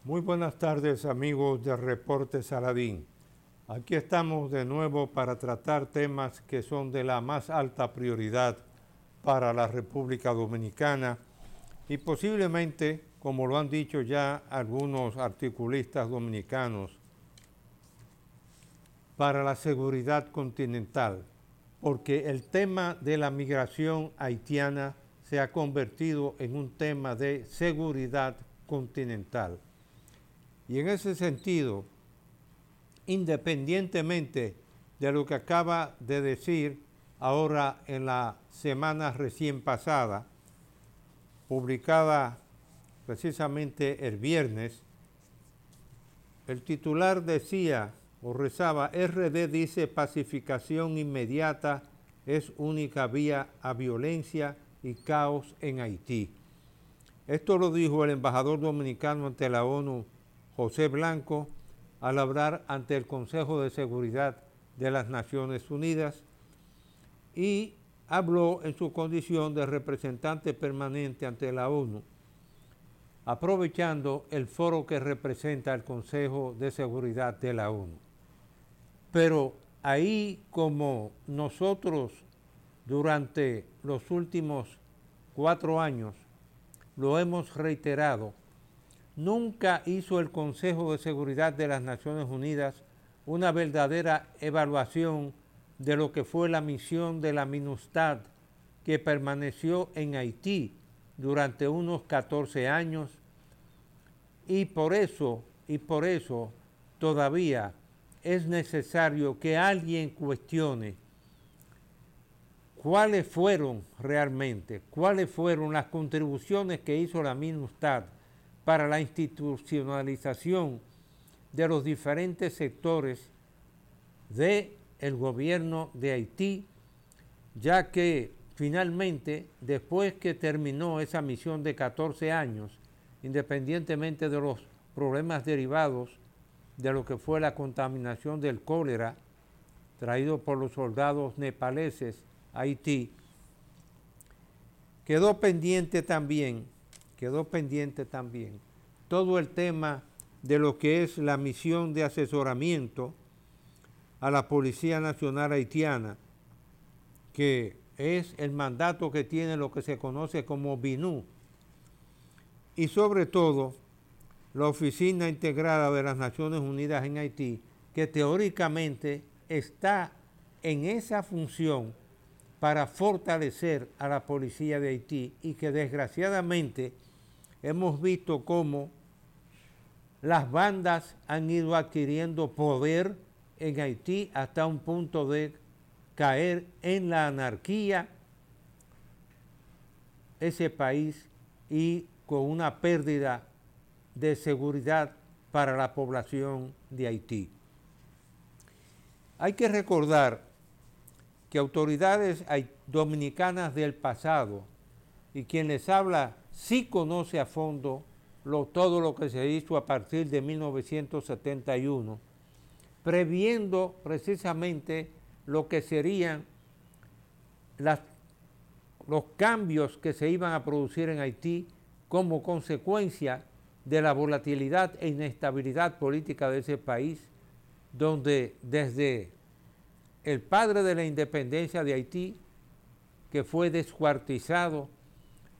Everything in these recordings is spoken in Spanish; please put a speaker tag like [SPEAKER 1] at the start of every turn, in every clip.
[SPEAKER 1] Muy buenas tardes, amigos de Reporte Saladín. Aquí estamos de nuevo para tratar temas que son de la más alta prioridad para la República Dominicana y posiblemente, como lo han dicho ya algunos articulistas dominicanos, para la seguridad continental, porque el tema de la migración haitiana se ha convertido en un tema de seguridad continental. Y en ese sentido, independientemente de lo que acaba de decir ahora en la semana recién pasada, publicada precisamente el viernes, el titular decía o rezaba: RD dice pacificación inmediata es única vía a violencia y caos en Haití. Esto lo dijo el embajador dominicano ante la ONU, José Blanco, al hablar ante el Consejo de Seguridad de las Naciones Unidas, y habló en su condición de representante permanente ante la ONU, aprovechando el foro que representa el Consejo de Seguridad de la ONU. Pero ahí, como nosotros durante los últimos 4 años lo hemos reiterado, nunca hizo el Consejo de Seguridad de las Naciones Unidas una verdadera evaluación de lo que fue la misión de la MINUSTAH, que permaneció en Haití durante unos 14 años, y por eso todavía es necesario que alguien cuestione cuáles fueron las contribuciones que hizo la MINUSTAH para la institucionalización de los diferentes sectores del gobierno de Haití, ya que finalmente, después que terminó esa misión de 14 años, independientemente de los problemas derivados de lo que fue la contaminación del cólera traído por los soldados nepaleses a Haití, quedó pendiente también todo el tema de lo que es la misión de asesoramiento a la Policía Nacional Haitiana, que es el mandato que tiene lo que se conoce como BINU, y sobre todo la Oficina Integrada de las Naciones Unidas en Haití, que teóricamente está en esa función para fortalecer a la policía de Haití, y que desgraciadamente hemos visto cómo las bandas han ido adquiriendo poder en Haití hasta un punto de caer en la anarquía ese país, y con una pérdida de seguridad para la población de Haití. Hay que recordar que autoridades dominicanas del pasado, y quien les habla sí conoce a fondo todo lo que se hizo a partir de 1971, previendo precisamente lo que serían los cambios que se iban a producir en Haití como consecuencia de la volatilidad e inestabilidad política de ese país, donde desde el padre de la independencia de Haití, que fue descuartizado,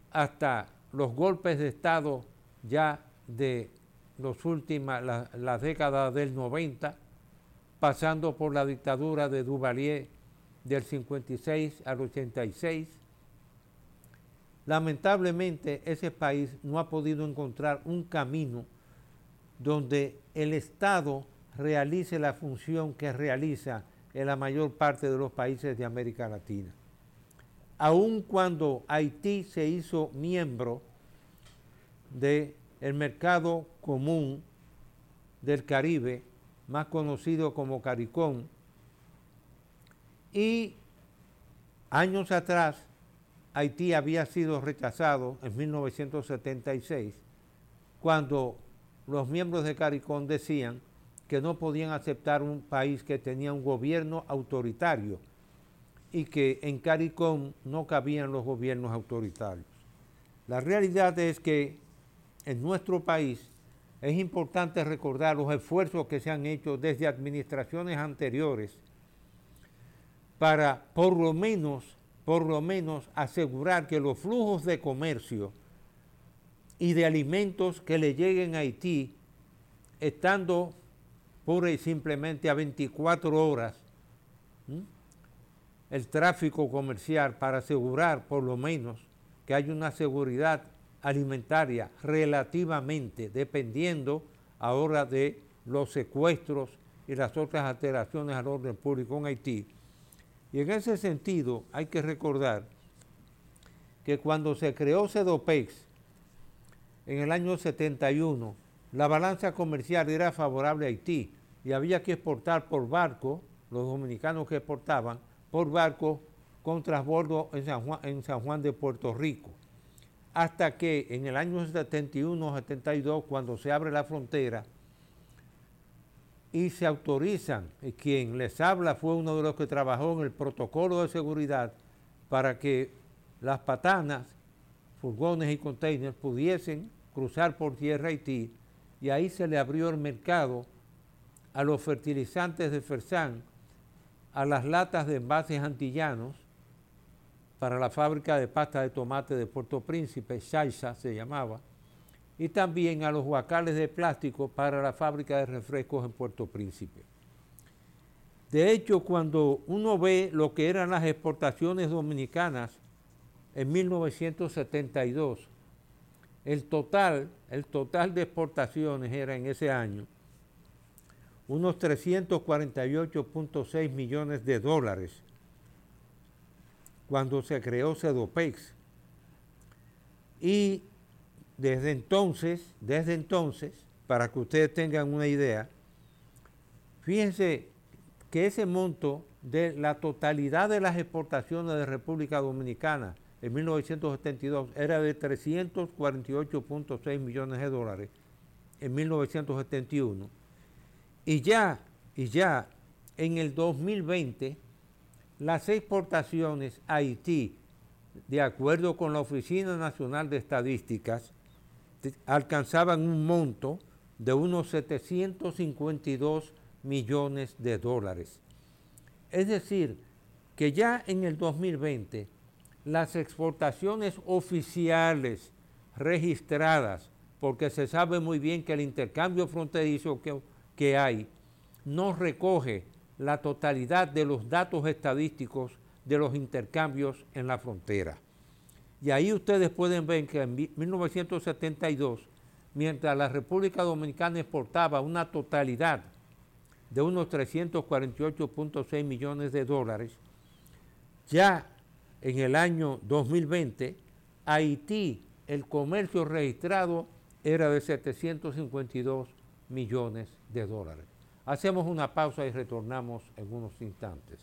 [SPEAKER 1] hasta los golpes de Estado ya de las décadas del 90, pasando por la dictadura de Duvalier del 56 al 86, lamentablemente ese país no ha podido encontrar un camino donde el Estado realice la función que realiza en la mayor parte de los países de América Latina. Aun cuando Haití se hizo miembro del mercado común del Caribe, más conocido como CARICOM, y años atrás Haití había sido rechazado en 1976, cuando los miembros de CARICOM decían que no podían aceptar un país que tenía un gobierno autoritario, y que en CARICOM no cabían los gobiernos autoritarios. La realidad es que en nuestro país es importante recordar los esfuerzos que se han hecho desde administraciones anteriores para por lo menos asegurar que los flujos de comercio y de alimentos que le lleguen a Haití, estando pura y simplemente a 24 horas, el tráfico comercial, para asegurar por lo menos que haya una seguridad alimentaria relativamente, dependiendo ahora de los secuestros y las otras alteraciones al orden público en Haití. Y en ese sentido hay que recordar que cuando se creó Sedopex en el año 71, la balanza comercial era favorable a Haití y había que exportar por barco, los dominicanos que exportaban, por barco con transbordo en San Juan de Puerto Rico. Hasta que en el año 71-72, cuando se abre la frontera y se autorizan, y quien les habla fue uno de los que trabajó en el protocolo de seguridad para que las patanas, furgones y containers pudiesen cruzar por tierra Haití, y ahí se le abrió el mercado a los fertilizantes de Fersan, a las latas de envases antillanos para la fábrica de pasta de tomate de Puerto Príncipe, Shaiza se llamaba, y también a los guacales de plástico para la fábrica de refrescos en Puerto Príncipe. De hecho, cuando uno ve lo que eran las exportaciones dominicanas en 1972, el total de exportaciones era en ese año unos 348.6 millones de dólares cuando se creó Sedopex. Y desde entonces, para que ustedes tengan una idea, fíjense que ese monto de la totalidad de las exportaciones de República Dominicana en 1972 era de 348.6 millones de dólares en 1971. Y ya en el 2020, las exportaciones a Haití, de acuerdo con la Oficina Nacional de Estadísticas, alcanzaban un monto de unos 752 millones de dólares. Es decir, que ya en el 2020, las exportaciones oficiales registradas, porque se sabe muy bien que el intercambio fronterizo que hay no recoge la totalidad de los datos estadísticos de los intercambios en la frontera. Y ahí ustedes pueden ver que en 1972, mientras la República Dominicana exportaba una totalidad de unos 348.6 millones de dólares, ya en el año 2020, Haití, el comercio registrado era de 752 millones de dólares. Hacemos una pausa y retornamos en unos instantes.